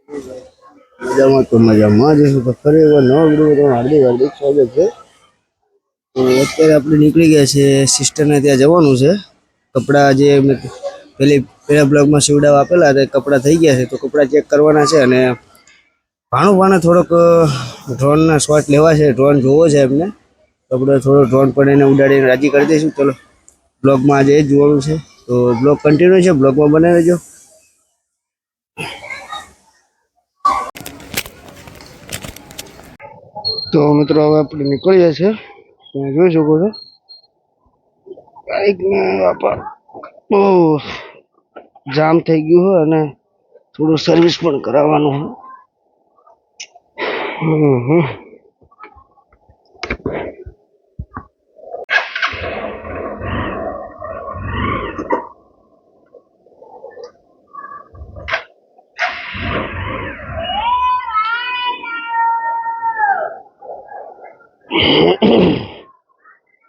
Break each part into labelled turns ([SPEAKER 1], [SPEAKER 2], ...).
[SPEAKER 1] મજામાં તો મજામાં જઈશું તો ફરી એકવાર નવા વિડીયો હાર્દિક હાર્દિક સ્વાગત છે. તો અત્યારે આપણે નીકળી ગયા છે, સિસ્ટરને ત્યાં જવાનું છે. કપડાં જે પહેલા બ્લોગમાં સીવડાવવા આપેલા હતા કપડાં થઈ ગયા છે, તો કપડાં ચેક કરવાના છે. અને ભાણે થોડોક ડ્રોનના શોટ લેવા છે, ડ્રોન જોવો છે એમને. આપણે થોડો ડ્રોન પણ એને ઉડાડીને રાજી કરી દઈશું. ચલો બ્લોગમાં આજે જ જોવાનું છે, તો બ્લોગ કન્ટિન્યુ છે, બ્લોગમાં બને રહેજો. તો મિત્રો હવે આપણે નીકળીએ છીએ. તમે જોઈ શકો છો બાઇકને વાપર બહુ જામ થઈ ગયું હોય અને થોડું સર્વિસ પણ કરાવવાનું હોય.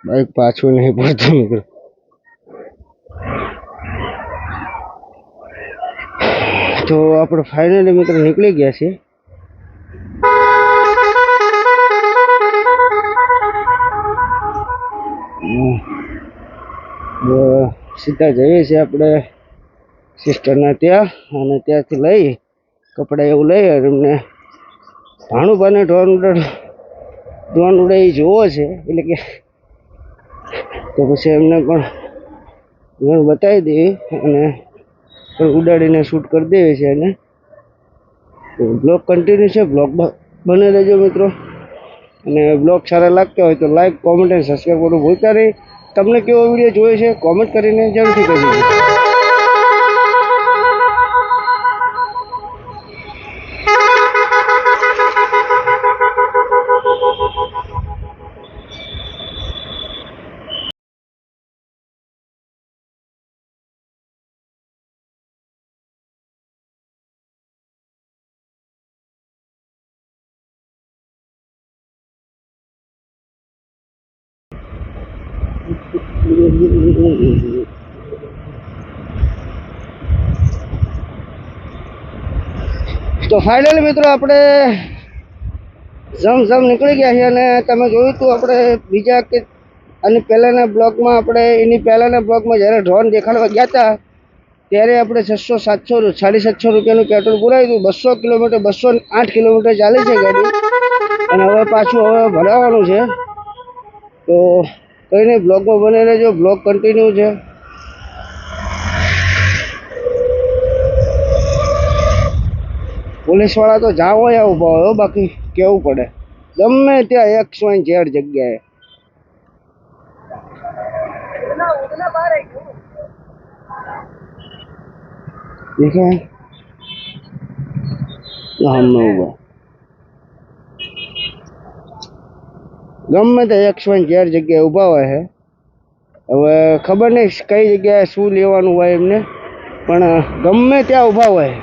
[SPEAKER 1] બાઇક પાછું નહીં પડતું મિત્રો. તો આપણે ફાઇનલી મિત્રો નીકળી ગયા છીએ. સીધા જઈએ છીએ આપણે સિસ્ટરના ત્યાં, અને ત્યાંથી લઈ કપડાં એવું લઈ એમને ભાણુભાને ડ્રોન ઉડાવી જોવો છે, એટલે કે તો પછી એમને પણ ડ્રોન બતાવી દઈએ અને ઉડાડીને શૂટ કરી દઈએ છીએ. અને બ્લોગ કન્ટિન્યુ છે, બ્લોગ બને રહેજો મિત્રો. અને બ્લોગ સારા લાગતા હોય તો લાઈક, કોમેન્ટ અને સબસ્ક્રાઈબ કરવું ભૂલતા નહીં. તમને કેવો વિડીયો જોઈએ છે કોમેન્ટ કરીને જરૂરથી કહી દેજો. તો ફાઇનલી મિત્રો આપણે જમ નીકળી ગયા છીએ. અને તમે જોયું હતું આપણે બીજા કે અને પહેલાંના બ્લોગમાં એની પહેલાંના બ્લોગમાં જ્યારે ડ્રોન દેખાડવા ગયા હતા ત્યારે આપણે 700 રૂપિયાનું પેટ્રોલ પુરાવ્યું હતું. 200 કિલોમીટર 208 કિલોમીટર ચાલે છે ગાડી, અને હવે પાછું ભરાવાનું છે. તો કંઈ નહીં, બ્લોગમાં બને રહેજો, બ્લોગ કન્ટિન્યુ છે. પોલીસવાળા તો જ્યાં હોય ઊભા હોય, બાકી કેવું પડે ગમે ત્યાં XYZ જગ્યાએ. ગમે ત્યાં XYZ જગ્યાએ ઊભા હોય છે. હવે ખબર નહીં કઈ જગ્યાએ શું લેવાનું હોય એમને, પણ ગમે ત્યાં ઊભા હોય.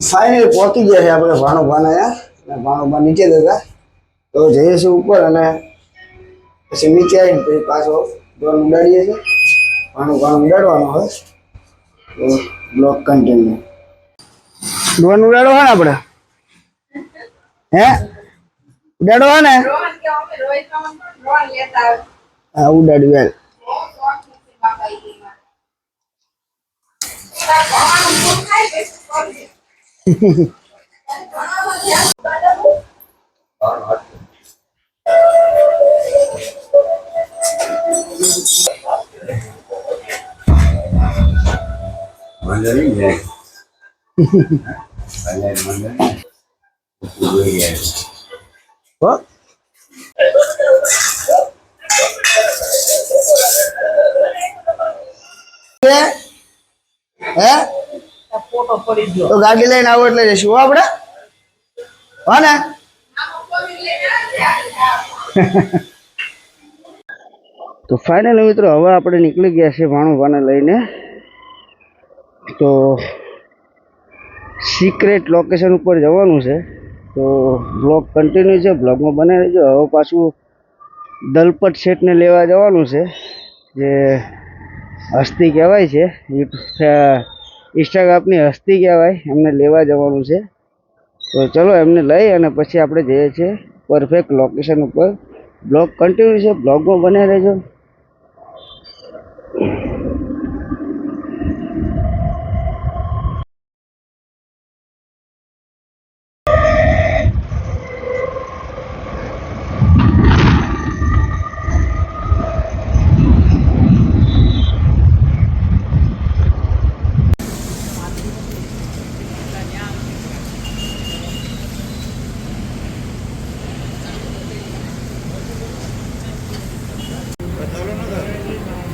[SPEAKER 1] ફાઇનલી પહોંચી ગયા છે આપણે ભાણુભાના. ભાણુભા નીચે હતા, તો જઈએ છીએ ઉપર અને પછી નીચે આવીને પછી પાછો ડ્રોન ઉડાડીએ છીએ. ભાણુભાને ઉડાડવાનો હોય તો બ્લોગ કન્ટિન્યુ. ડ્રોન ઉડાડો હોય ને આપણે, હે ઉડાડો હોય ને? હા ઉડાડ્યું. હો હે ફોટો પડી ગયો તો ગાડી લઈને આવો એટલે જઈશું હો આપણે હો ને તો ફાઇનલી મિત્રો હવે આપણે નીકળી ગયા છે ભાણુભાને લઈને તો સિક્રેટ લોકેશન ઉપર જવાનું છે તો બ્લોગ કન્ટિન્યુ છે બ્લોગમાં બને રહેજો હવે પાછું દલપત શેઠને લેવા જવાનું છે જે હસ્તી કહેવાય છે ઇન્સ્ટાગ્રામની હસ્તી કહેવાય એમને લેવા જવાનું છે તો ચલો એમને લઈ અને પછી આપણે જઈએ છીએ પરફેક્ટ લોકેશન ઉપર બ્લોગ કન્ટિન્યુ છે બ્લોગમાં બને રહેજો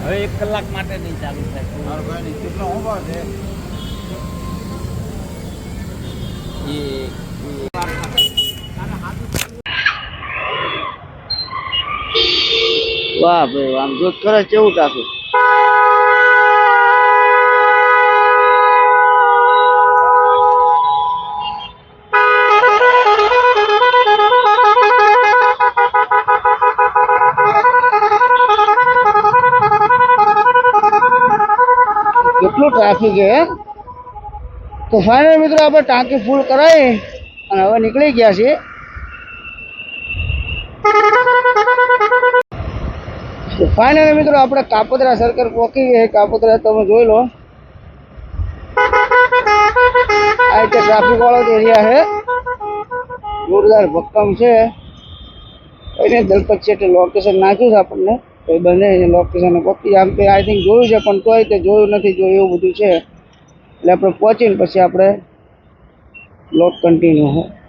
[SPEAKER 2] હવે 1 કલાક માટે નહીં ચાલુ થાય કેટલો ઊભો છે
[SPEAKER 1] વાહ ભાઈ આમ જોત કરે કેવું ટ્રાફિક કેટલું ટ્રાફિક છે તો ફાઇનલ મિત્રો આપણે ટાંકી ફૂલ કરાવી અને હવે નીકળી ગયા છીએ તો ફાઇનલ મિત્રો આપણે કાપોદ્રા સર્કલ પહોંચી ગયા કાપોદ્રા તમે જોઈ લો આ રીતે ટ્રાફિક વાળો એરિયા છે જોરદાર ભક્કમ છે એને દલપત શેઠે લોકેશન નાખ્યું છે આપણને તો બંને લોકેશન પહોંચી આમ તો આઈ થિંક જોયું છે પણ તોય તે જોયું નથી જોયું એવું બધું છે એટલે આપણે પહોંચીને પછી આપણે બ્લોગ કન્ટિન્યુ છે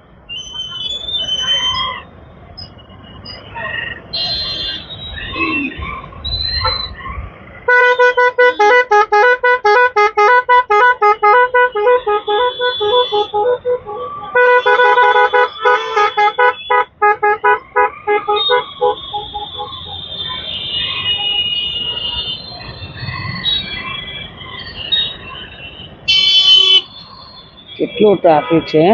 [SPEAKER 1] કેટલો ટ્રાફિક છે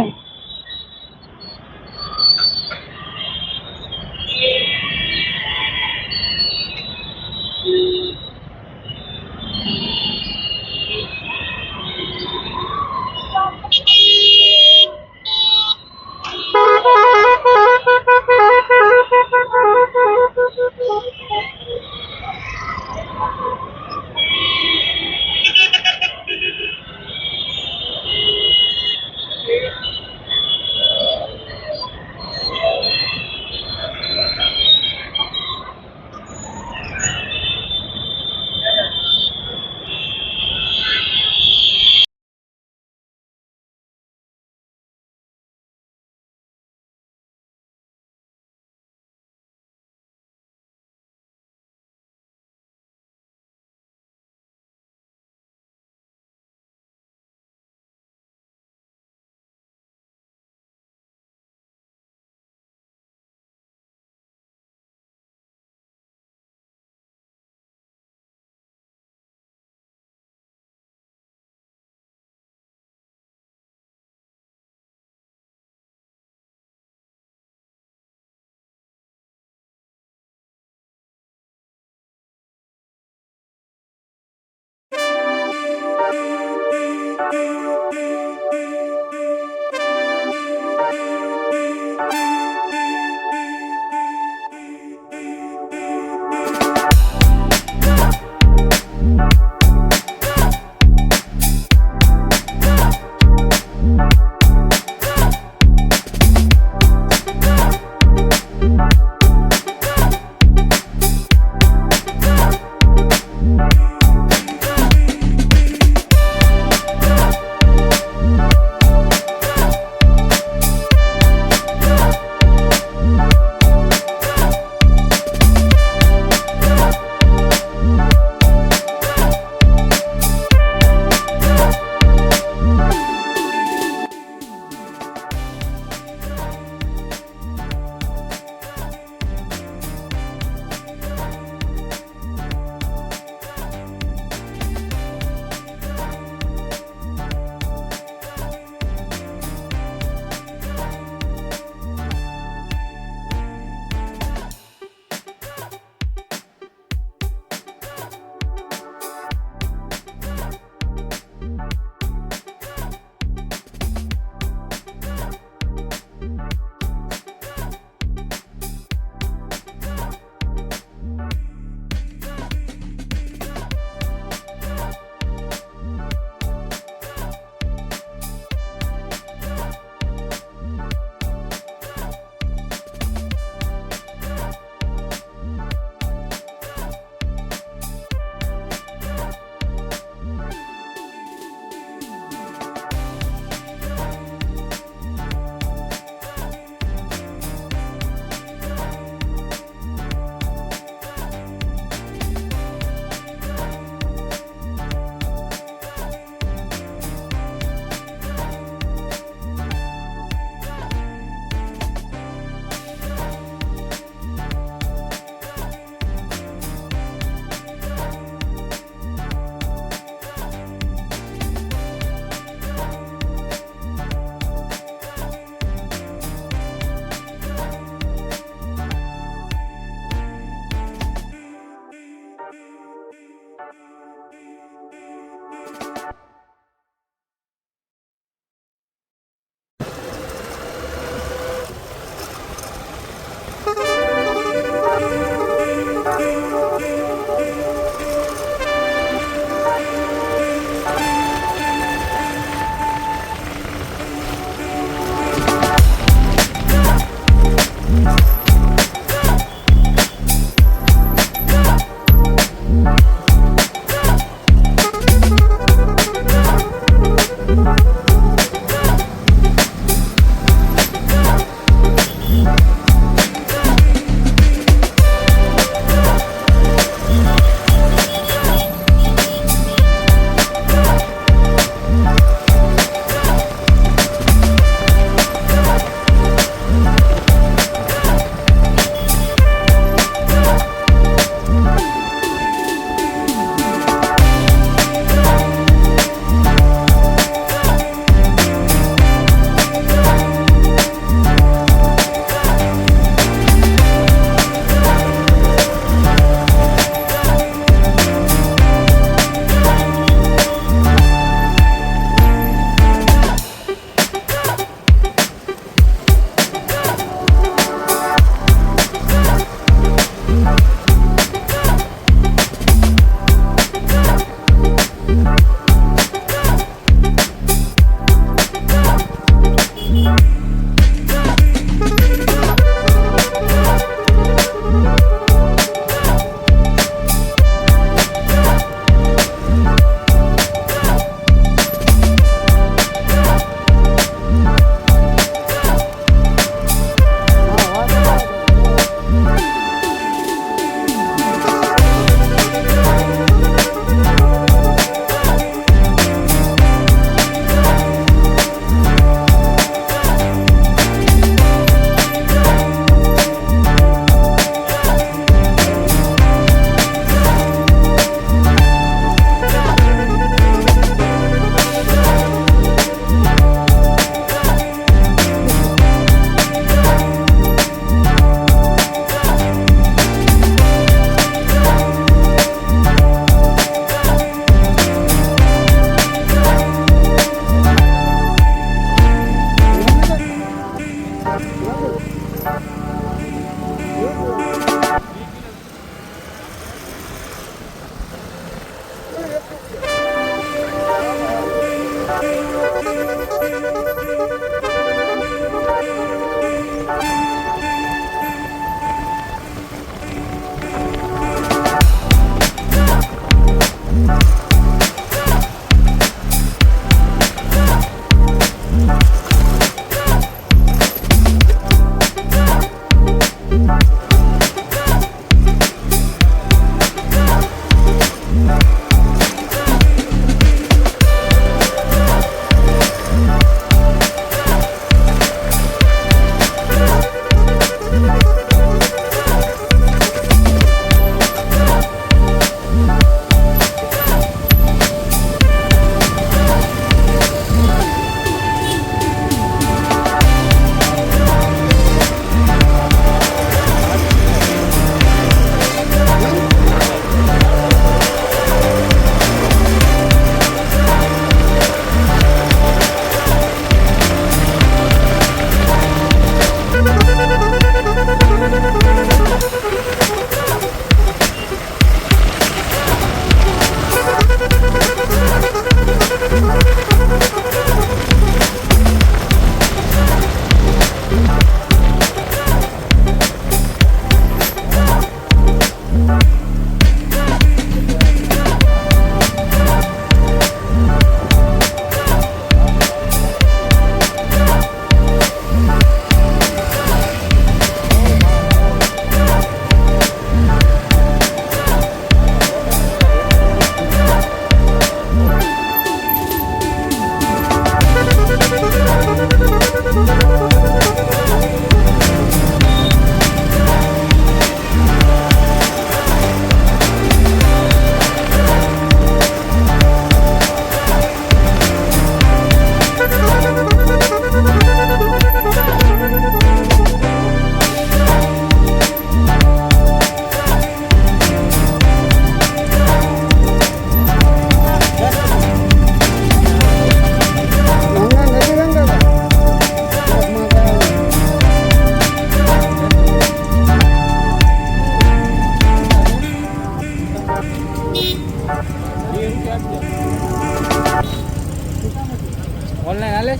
[SPEAKER 2] ઓનલાઈન હાલે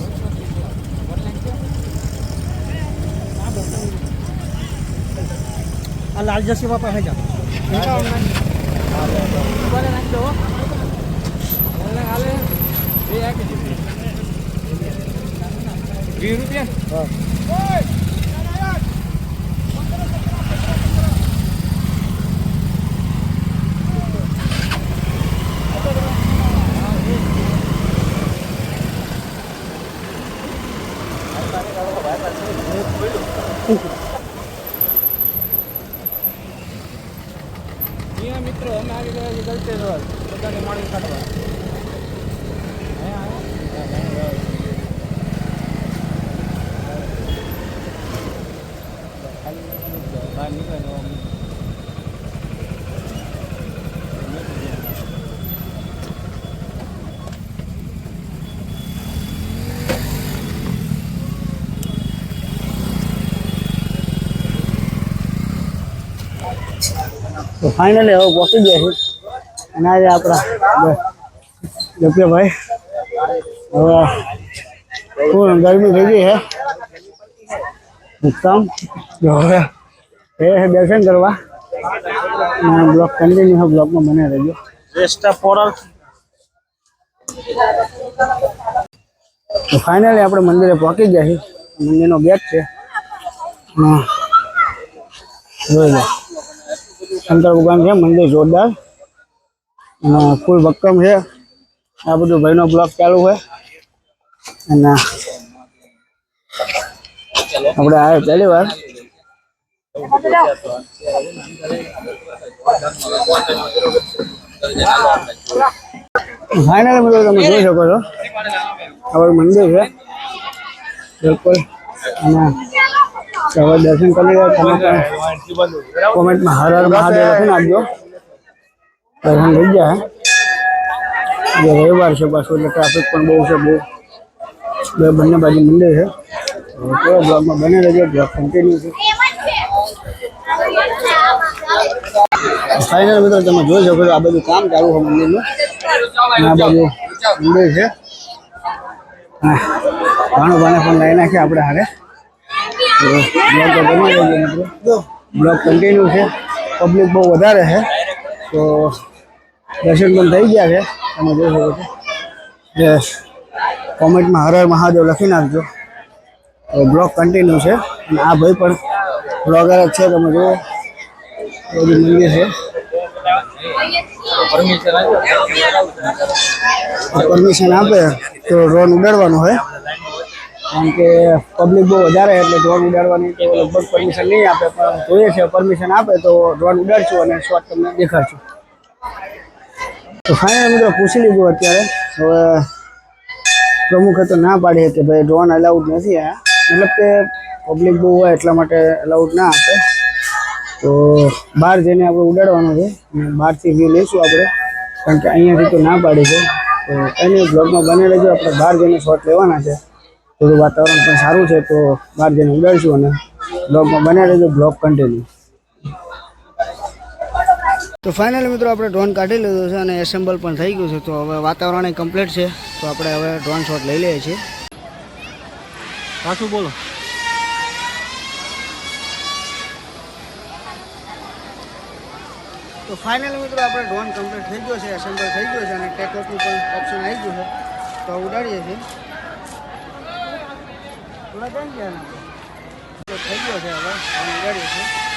[SPEAKER 3] આ લાલ જસી બાપા હે જા
[SPEAKER 2] ઓનલાઈન હાલે એ આ કે 20 રૂપિયા મિત્રો અમે આવી ગયા છીએ ગલતેશ્વર બધાને માણી કાઢવા બહાર નીકળે
[SPEAKER 3] તો ફાઇનલી હવે પહોંચી ગયા છે અને આજે આપણા જપ્યાભાઈ હવે ફૂલ ગરમી થઈ ગઈ છે ઉત્તમ જો હવે એ દર્શન કરવા અને બ્લોક કન્ટિન્યુ બ્લોકમાં બને રહેજો તો ફાઇનલી આપણે મંદિરે પહોંચી ગયા છીએ મંદિરનો ગેટ છે જોઈ લો શંકર ભગવાન છે મંદિર જોરદાર અને ફૂલ ભક્કમ છે આ બધું ભાઈનો બ્લોક ચાલુ હોય અને આપણે આવ્યા પહેલી વાર ફાઇનલી મિત્રો તમે જોઈ શકો છો આપણું મંદિર છે બિલકુલ અને હવે દર્શન કરી રહ્યા તમે પણ કોમેન્ટમાં હર હર મહાદેવ લખી નાખજો દર્શન થઈ ગયા જે રવિવાર છે પાછું એટલે ટ્રાફિક પણ બહુ છે બહુ બંને બાજુ મંદિર છે કેવો બ્લોગમાં બને રહેજો બ્લોગ કન્ટિન્યુ છે ફાઇનલ મિત્રો તમે જોઈ શકો છો આ બધું કામ ચાલુ છે મંદિરનું અને આ બાજુ મંદિર છે ઘણું બાને પણ લઈ નાખીએ આપણે હારે બ્લોગ તો બની રહ્યો મિત્રો બ્લોગ કન્ટિન્યુ છે પબ્લિક બહુ વધારે છે તો દર્શન પણ થઈ ગયા છે તમે જોઈ શકો છો જે કોમેન્ટમાં હર હર મહાદેવ લખી નાખજો બ્લોગ કન્ટિન્યુ છે અને આ ભાઈ પણ બ્લોગર જ છે તમે જુઓ બધું મંદિર છે પરમિશન આપે તો ડ્રોન ઉડાડવાનું હોય કારણ કે પબ્લિક બહુ વધારે એટલે ડ્રોન ઉડાડવાની તો લગભગ પરમિશન નહીં આપે પણ જોઈએ છે પરમિશન આપે તો ડ્રોન ઉડાડશું અને શોટ તમને દેખાડશું તો ફાઇનલ મિત્રો પૂછી લીધું અત્યારે હવે પ્રમુખે તો ના પાડી કે ભાઈ ડ્રોન અલાઉડ નથી આ મતલબ કે પબ્લિક બહુ હોય એટલા માટે અલાઉડ ના આપે તો બહાર જઈને આપણે ઉડાડવાનું છે અને બહારથી વ્યૂ લઈશું આપણે કારણ કે અહીંયાથી તો ના પાડી છે તો એની બ્લોગમાં બને રહેજો આપણે બહાર જઈને શોટ લેવાના છે થોડું વાતાવરણ પણ સારું છે તો બહાર જઈને ઉડાડીશું અને બ્લોગમાં બને રહેજો બ્લોગ કન્ટિન્યુ તો ફાઇનલી મિત્રો આપણે ડ્રોન કાઢી લીધું છે અને એસેમ્બલ પણ થઈ ગયું છે તો હવે વાતાવરણ કમ્પ્લીટ છે તો આપણે હવે ડ્રોન શોટ લઈ લઈએ છીએ પાછું બોલો તો ફાઇનલી મિત્રો આપણે ડ્રોન કમ્પ્લીટ થઈ ગયો છે એસેમ્બલ થઈ ગયો છે અને ટેક ઓફનું પણ ઓપ્શન આવી ગયું છે તો ઉડાડીએ છીએ થોડા કેમ ગયા થઈ ગયો છે હવે ઉડાડીએ છીએ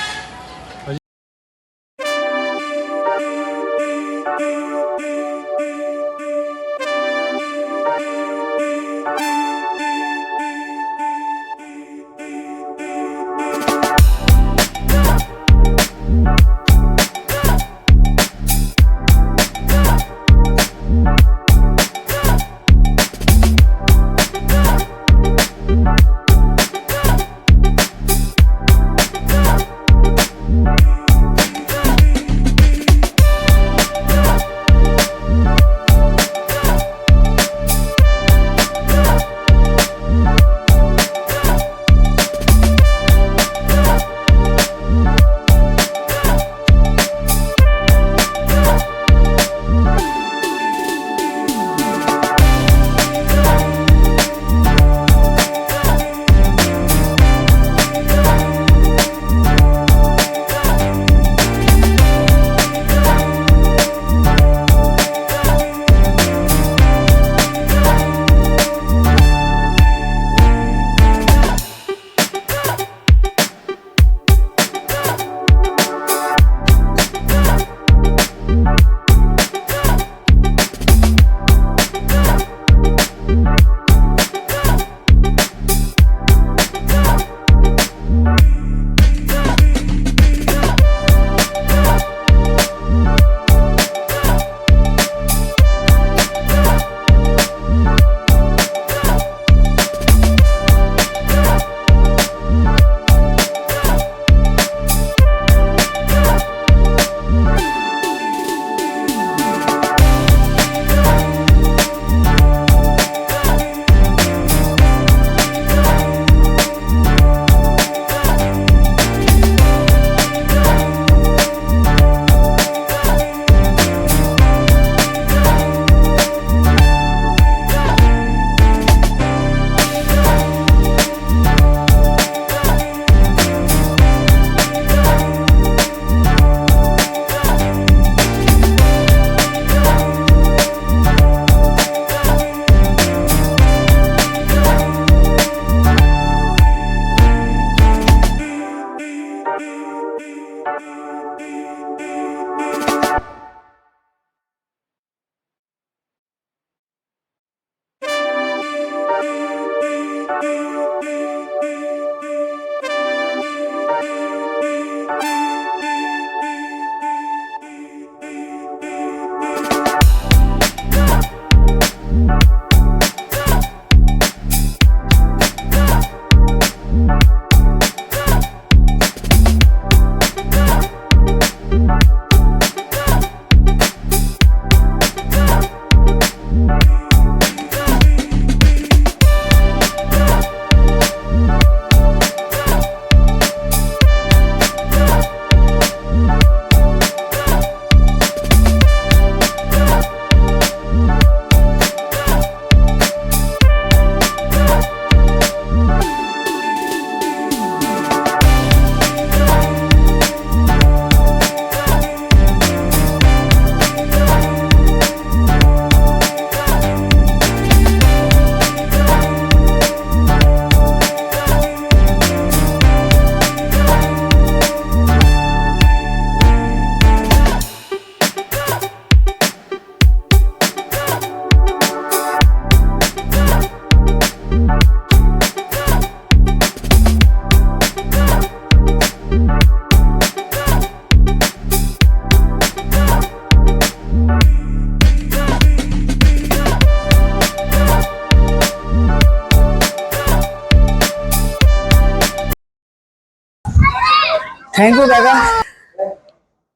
[SPEAKER 3] થેન્ક યુ કાકા,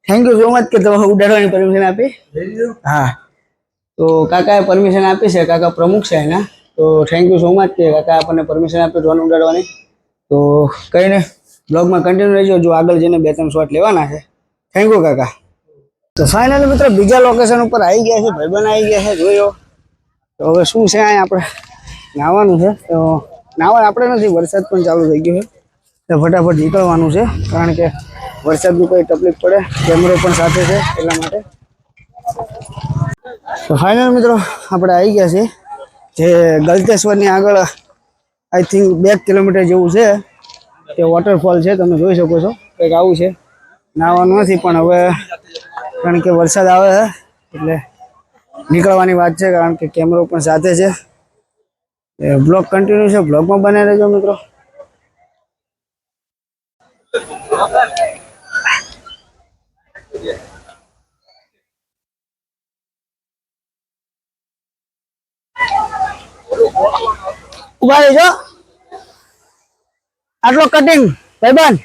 [SPEAKER 3] થેન્ક યુ સો મચ કે તમે ઉડાડવાની પરમિશન આપી. હા, તો કાકાએ પરમિશન આપી છે, કાકા પ્રમુખ છે એના. તો થેન્ક યુ સો મચ કે કાકા આપણને પરમિશન આપી ડ્રોન ઉડાડવાની. તો કંઈ નહીં, બ્લોગમાં કન્ટિન્યુ રહેજો, જો આગળ જઈને 2-3 શોટ લેવાના છે. થેન્ક યુ કાકા. તો ફાઇનલી મિત્રો બીજા લોકેશન ઉપર આવી ગયા છે, ભાઈબંધ આવી ગયા છે, જોયો. તો હવે શું છે અહીંયા આપણે નાહવાનું છે. તો નાહવા આપણે નથી, વરસાદ પણ ચાલુ થઈ ગયો છે, તો ફટાફટ નીકળવાનું છે, કારણ કે વરસાદની કોઈ તકલીફ પડે, કેમેરો પણ સાથે છે એટલા માટે. તો ફાઇનલ મિત્રો આપણે આવી ગયા છે જે ગલતેશ્વરની આગળ આઈ થિંક 2 કિલોમીટર જેવું છે, તે વોટરફોલ છે, તમે જોઈ શકો છો. કંઈક આવું છે, નાહવાનું નથી પણ હવે કારણ કે વરસાદ આવે છે એટલે નીકળવાની વાત છે, કારણ કે કેમેરો પણ સાથે છે. બ્લોગ કન્ટિન્યુ છે, બ્લોગમાં બને રહેજો મિત્રો. ઉભા રહેજો, આટલો કટિંગ ભાઈબંધ.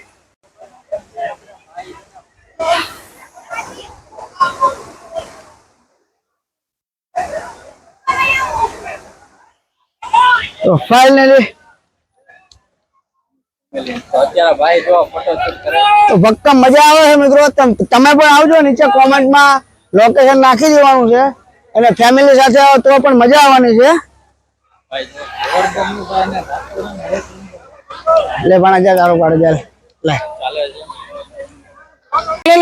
[SPEAKER 3] તો ફાઇનલી
[SPEAKER 2] અત્યારે ભાઈ જો ફોટોશૂટ કરે.
[SPEAKER 3] તો ભક્કમ મજા આવે છે મિત્રો. તમે પણ આવજો, નીચે કોમેન્ટમાં લોકેશન નાખી દેવાનું છે, અને ફેમિલી સાથે આવો તો પણ મજા આવવાની છે. લે પણ જા તારો પાડે ચાલ લે.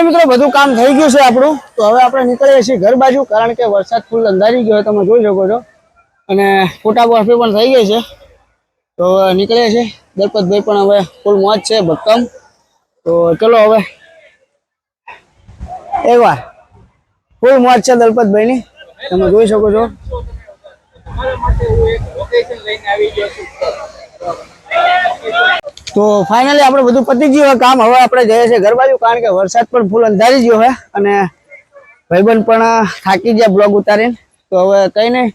[SPEAKER 3] મિત્રો બધું કામ થઈ ગયું છે આપણું. તો હવે આપણે નીકળીએ છીએ ઘર બાજુ, કારણ કે વરસાદ ફૂલ અંધારી ગયો તમે જોઈ શકો છો, અને ફોટોગ્રાફી પણ થઈ ગઈ છે. તો નીકળીએ છીએ. દલપતભાઈ પણ હવે ફૂલ મોજ છે ભક્કમ. તો ચલો હવે એકવાર ફૂલ મોજ છે દલપતભાઈની, તમે જોઈ શકો છો. તો ફાઇનલી આપણે બધું પતી ગયું કામ. હવે આપણે જઈએ છીએ ઘર બાજુ, કારણ કે વરસાદ પણ ફૂલ અંધારી ગયો છે, અને ભાઈબંધ પણ થાકી ગયા બ્લોગ ઉતારીને. તો હવે કઈ નહીં,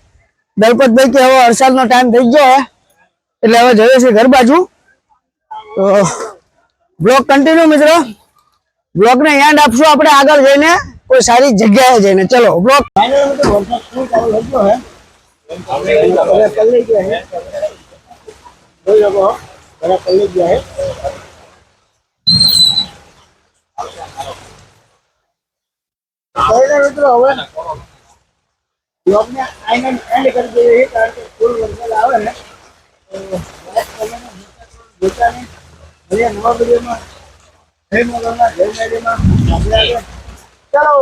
[SPEAKER 3] દલપતભાઈ કે હવે વરસાદનો ટાઈમ થઈ ગયો છે એટલે હવે જઈએ છીએ ઘર બાજુ. તો બ્લોગ કન્ટિન્યુ મિત્રો, બ્લોગને એન્ડ આપશું આપણે આગળ જઈને કોઈ સારી જગ્યાએ જઈને. ચલો બ્લોગ મિત્રો હવે બ્લોગને એન્ડ કરી દઈએ, કારણ કે ફૂલ વરસાદ આવે ને. નવા વિડીયોમાં જય મોગલમાં, જય મેડીમાં. ચાલો.